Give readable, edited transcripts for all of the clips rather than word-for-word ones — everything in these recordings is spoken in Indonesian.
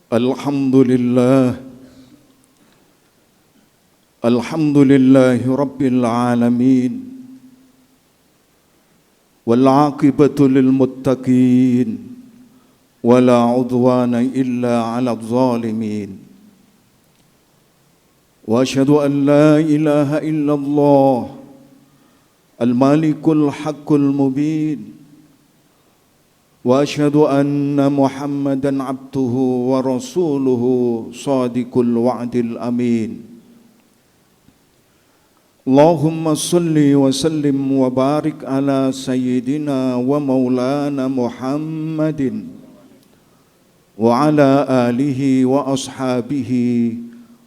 Alhamdulillah Alhamdulillahi Rabbil Alamin wal aqibatu lil muttaqin wala udwana illa 'alal zalimin wa asyhadu an la ilaha illallah al-malikul haqqul mubin wa asyhadu anna Muhammadan abduhu wa rasuluhu shadiqul wa'dil amin. Allahumma salli wa sallim wa barik ala sayyidina wa maulana Muhammadin wa ala alihi wa ashabihi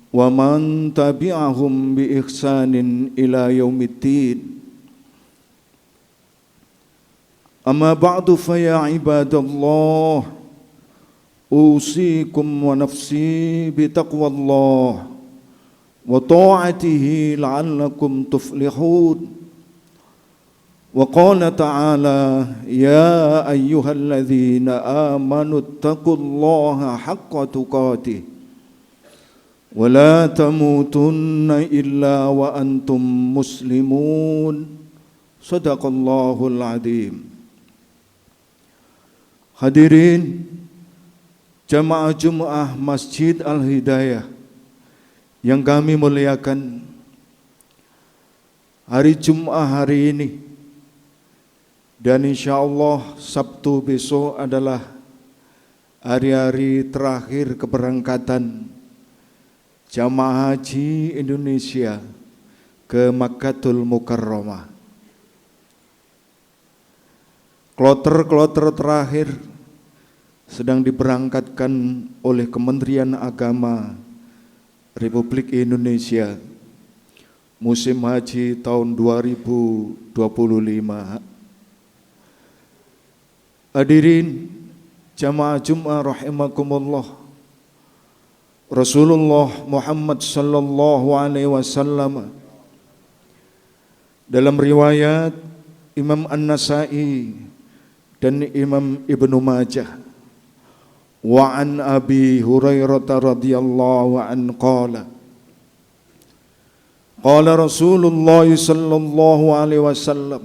wa man tabi'ahum bi ihsanin ila yaumiddin. Amma ba'du fa ya ibadallah usikum wa nafsi bi taqwallah wa ta'atihi la'allakum tuflihun. Wa qala ta'ala ya ayyuhalladzina amanu taqullaha haqqa tuqatih wa la tamutunna illa wa antum muslimun. Sadaqallahul adzim. Hadirin jamaah Jumat Masjid Al-Hidayah yang kami muliakan, hari Jumat hari ini dan insyaallah Sabtu besok adalah hari-hari terakhir keberangkatan jamaah haji Indonesia ke Makkatul Mukarramah. Kloter-kloter terakhir sedang diberangkatkan oleh Kementerian Agama Republik Indonesia musim haji tahun 2025. Hadirin jamaah Jumat rahimakumullah, Rasulullah Muhammad sallallahu alaihi wasallam dalam riwayat Imam An-Nasa'i dan Imam Ibnu Majah, wa an Abi Hurairah radhiyallahu an qala Rasulullah sallallahu alaihi wasallam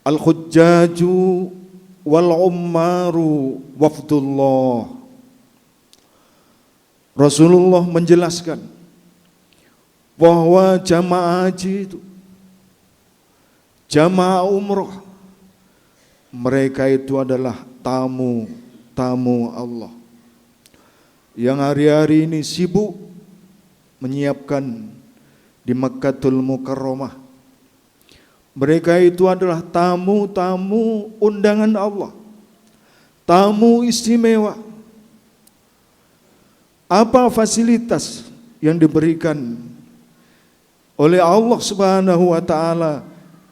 al-hujjaju wal ummaru wafdullah. Rasulullah menjelaskan bahwa jamaah haji itu, jamaah umroh, mereka itu adalah tamu Allah yang hari-hari ini sibuk menyiapkan di Makkatul Mukarramah. Mereka itu adalah tamu-tamu undangan Allah, tamu istimewa. Apa fasilitas yang diberikan oleh Allah Subhanahu wa taala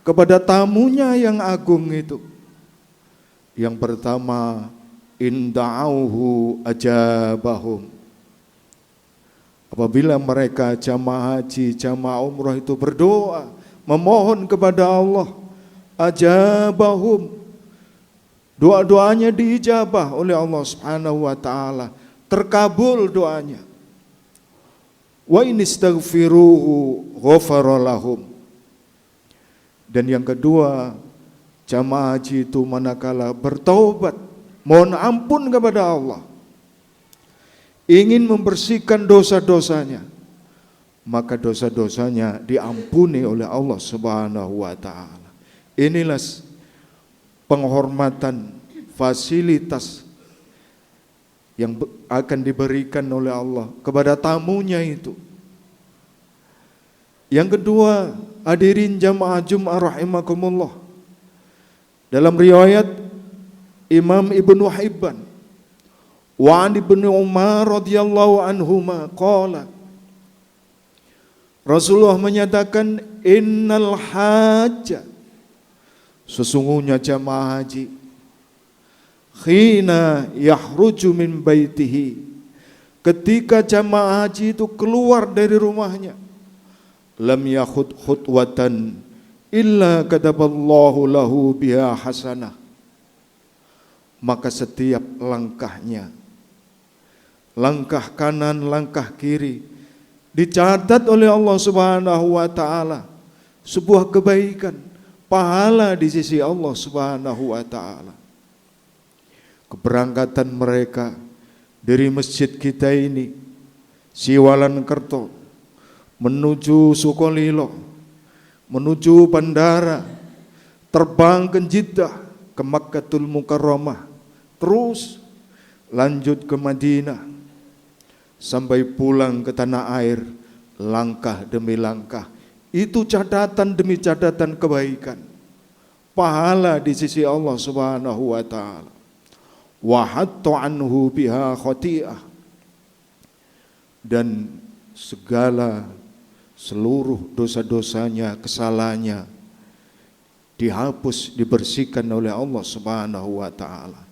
kepada tamunya yang agung itu? Yang pertama, inda'auhu ajabahum. Apabila mereka jamaah haji, jamaah umrah itu berdoa, memohon kepada Allah, ajabahum, doa-doanya diijabah oleh Allah Subhanahu wa taala, terkabul doanya. Wa in istaghfiruhu ghafara lahum. Dan yang kedua, jamaah haji itu manakala bertaubat, mohon ampun kepada Allah, ingin membersihkan dosa-dosanya, maka dosa-dosanya diampuni oleh Allah Subhanahu wa taala. Inilah penghormatan, fasilitas yang akan diberikan oleh Allah kepada tamunya itu. Yang kedua, hadirin jamaah Jumat rahimakumullah, dalam riwayat Imam Ibnu Hibban, wa an Ibnu Umar radhiyallahu anhuma qala, Rasulullah menyatakan innal hajja, sesungguhnya jamaah haji, khina yahruju min baitihi, ketika jamaah haji itu keluar dari rumahnya, lam yakhud khutwatan illa kataballahu lahu biha hasanah, maka setiap langkahnya langkah kanan, langkah kiri, dicatat oleh Allah Subhanahu wa taala sebuah kebaikan, pahala di sisi Allah Subhanahu wa taala. Keberangkatan mereka dari masjid kita ini, Siwalan Kerto, menuju Sukolilo, menuju bandara, terbang ke Jeddah, ke Makkatul Mukarramah, terus lanjut ke Madinah, sampai pulang ke tanah air, langkah demi langkah. Itu catatan demi catatan kebaikan, pahala di sisi Allah Subhanahu wa taala. Wa hatta anhu biha khati'ah, dan seluruh dosa-dosanya, kesalahannya dihapus, dibersihkan oleh Allah Subhanahu wa taala.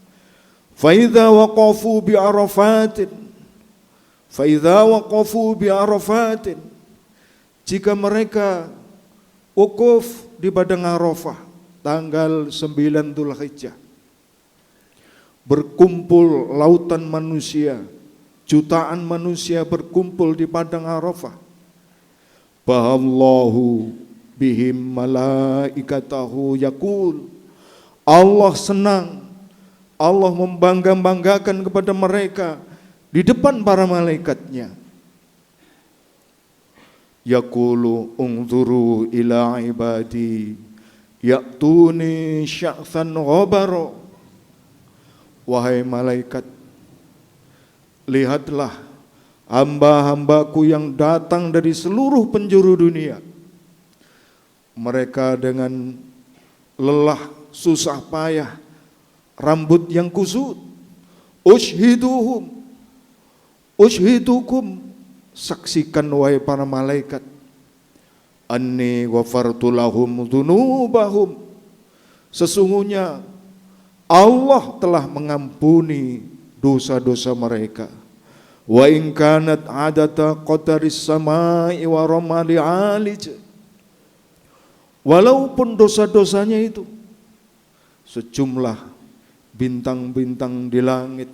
Fa idza waqafu bi Arafatin, jika mereka wukuf di padang Arafah tanggal 9 Dzulhijjah, berkumpul lautan manusia, jutaan manusia berkumpul di padang Arafah. Bahallahu bihim malaikatahu yaqul, Allah senang, Allah membangga-banggakan kepada mereka di depan para malaikatnya. Yaqulu unzuru ila ibadi ya'tuni sya'than ghabara. Wahai malaikat, lihatlah hamba-hambaku yang datang dari seluruh penjuru dunia. Mereka dengan lelah, susah payah, rambut yang kusut. Ushhidukum, saksikan wahai para malaikat, anni ghafartu lahum dzunubahum, sesungguhnya Allah telah mengampuni dosa-dosa mereka. Wa in kanat adata qadaris samai wa ramali alij, walaupun dosa-dosanya itu sejumlah bintang-bintang di langit,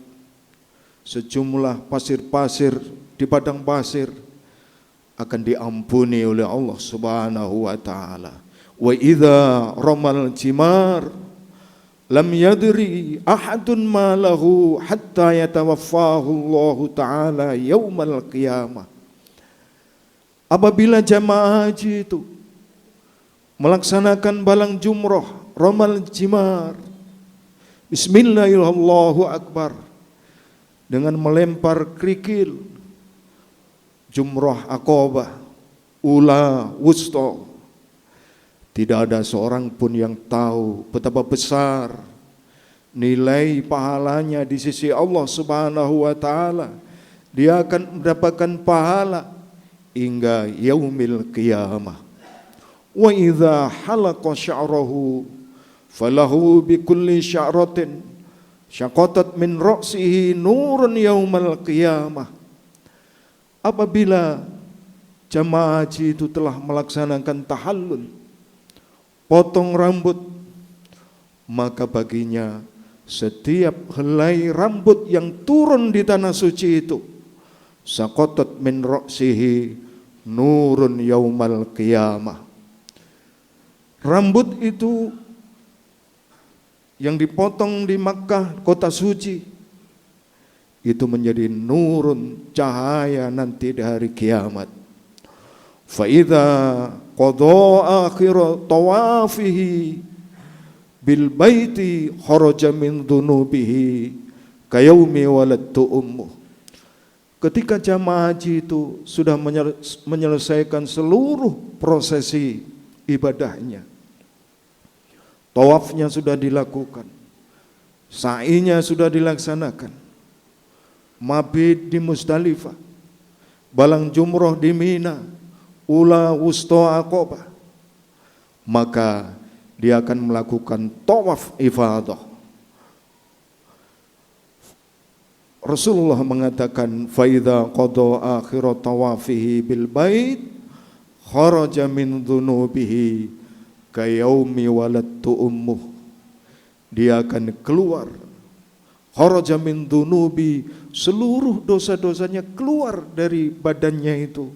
sejumlah pasir-pasir di padang pasir, akan diampuni oleh Allah Subhanahu wa taala. Wa idza ramal jimar lam yadri ahadun ma lahu hatta yatawaffahu Allah taala yaumal qiyamah. Apabila jamaah haji itu melaksanakan balang jumrah, ramal jimar, bismillahirrahmanirrahim, dengan melempar kerikil, jumrah Aqabah, ula, wusta, tidak ada seorang pun yang tahu betapa besar nilai pahalanya di sisi Allah Subhanahu wa taala. Dia akan mendapatkan pahala hingga yaumil qiyamah. Wa idza halaqa sya'rahu falahu bi kulli sya'ratin syaqatat min ra'sihi nurun yaumal qiyamah. Apabila jamaah haji itu telah melaksanakan tahallul, potong rambut, maka baginya setiap helai rambut yang turun di tanah suci itu saqatat min ra'sihi nurun yaumal qiyamah. Rambut itu yang dipotong di Makkah, kota suci, itu menjadi nurun, cahaya nanti di hari kiamat. Fa idza qada akhir tawafihi bil baiti kharaja min dhunubihi kayaumi waladtu ummuh. Ketika jamaah haji itu sudah menyelesaikan seluruh prosesi ibadahnya, tawafnya sudah dilakukan, sa'inya sudah dilaksanakan, mabit di Musdalifah, balang jumroh di Mina, ula, wusta, Aqabah, maka dia akan melakukan tawaf ifadah. Rasulullah mengatakan, fa idza qada akhir tawafihi bil bait kharaja min dhunubihi kayaumi waladtu ummuh. Dia akan keluar, kharaja min dunubi, seluruh dosa-dosanya keluar dari badannya itu,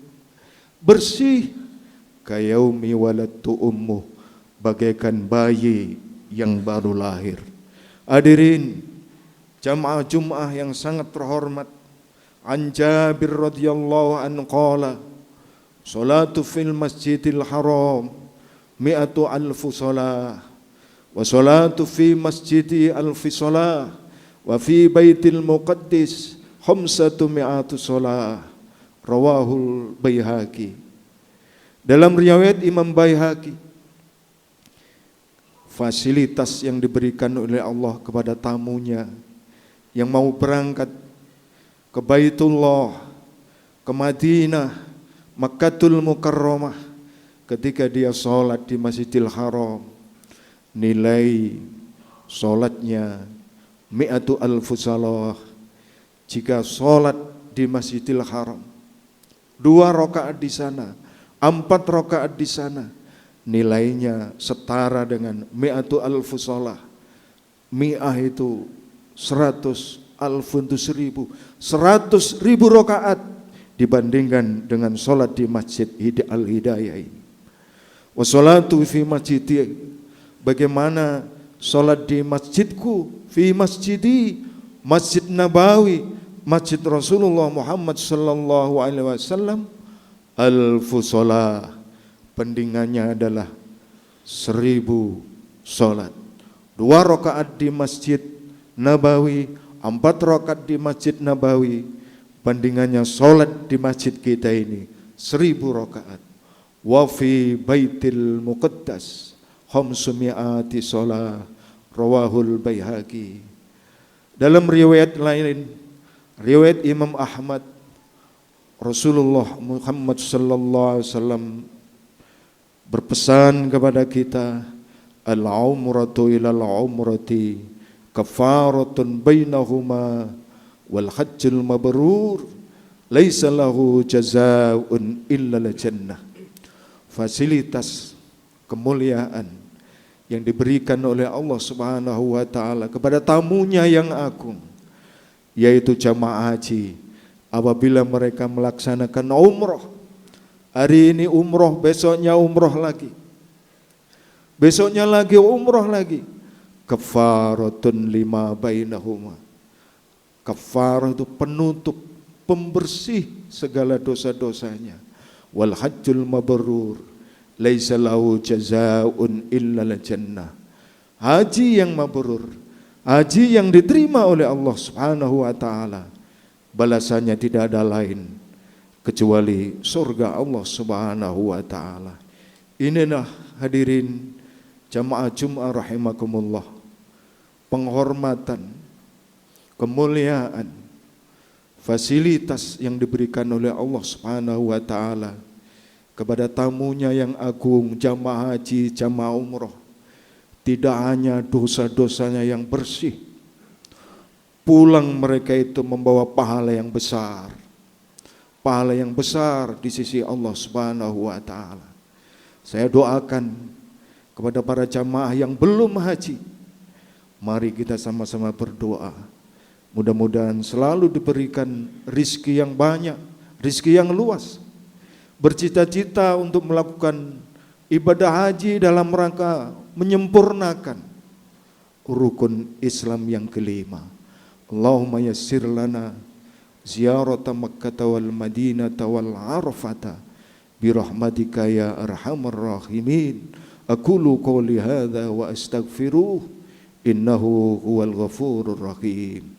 bersih. Kayaumi waladtu ummuh, bagaikan bayi yang baru lahir. Hadirin jamaah Jumat yang sangat terhormat, an Jabir radhiyallahu anhu qala, salatu fil masjidil haram mi'atu alfu salah, wa salatu fi masjidi alfi salah, wa fi baitil muqaddis khamsatu mi'atu salah. Rawahul Baihaqi. Dalam riwayat Imam Baihaqi, fasilitas yang diberikan oleh Allah kepada tamunya yang mau berangkat ke Baitullah, ke Madinah, Makkatul Mukarramah, ketika dia sholat di Masjidil Haram, nilai sholatnya mi'atu alfu salah. Jika sholat di Masjidil Haram 2 rakaat di sana, 4 rakaat di sana, nilainya setara dengan mi'atu alfu salah. Mi'ah itu 100, alfun itu 1000, 100.000 rakaat dibandingkan dengan sholat di Masjid Al-Hidayah ini. Wassalatu fi masjidi, bagaimana sholat di masjidku, fi masjidi, Masjid Nabawi, Masjid Rasulullah Muhammad sallallahu alaihi wasallam, alfu sholat, bandingannya adalah 1000 sholat. 2 rakaat di Masjid Nabawi, 4 rakaat di Masjid Nabawi, bandingannya sholat di masjid kita ini 1000 rakaat. Wa fi baitil muqaddas khamsumi'ati sholat. Rawahul Baihaqi. Dalam riwayat lain, riwayat Imam Ahmad, Rasulullah Muhammad sallallahu alaihi wasallam berpesan kepada kita, al-umratu ilal umrati kafaratun bainahuma wal hajjul mabrur laisa lahu jazaa'un illa al-jannah. Fasilitas kemuliaan yang diberikan oleh Allah Subhanahu wa taala kepada tamunya yang agung, yaitu jamaah haji, apabila mereka melaksanakan umroh. Hari ini umroh, besoknya umroh lagi, besoknya lagi umroh lagi. Kafaratun lima bainahuma. Kafarah itu penutup, pembersih segala dosa-dosanya. Wal hajjul mabrur laisa lahu jazaa'un illa al-jannah. Haji yang mabrur, haji yang diterima oleh Allah Subhanahu wa taala, balasannya tidak ada lain kecuali surga Allah Subhanahu wa taala. Inilah hadirin jamaah Jumat rahimakumullah, penghormatan, kemuliaan, fasilitas yang diberikan oleh Allah Subhanahu wa taala kepada tamunya yang agung, jamaah haji, jamaah umroh. Tidak hanya dosa-dosanya yang bersih, pulang mereka itu membawa pahala yang besar, pahala yang besar di sisi Allah Subhanahu wa taala. Saya doakan kepada para jamaah yang belum haji, mari kita sama-sama berdoa, mudah-mudahan selalu diberikan rizki yang banyak, rizki yang luas, bercita-cita untuk melakukan ibadah haji dalam rangka menyempurnakan rukun Islam yang kelima. Allahumma yassir lana ziyarata Makkah wal Madinah wal Arafata birahmatika ya arhamar rahimin. Aqulu qawli hadza wa astaghfiruh innahu huwal ghafurur rahim.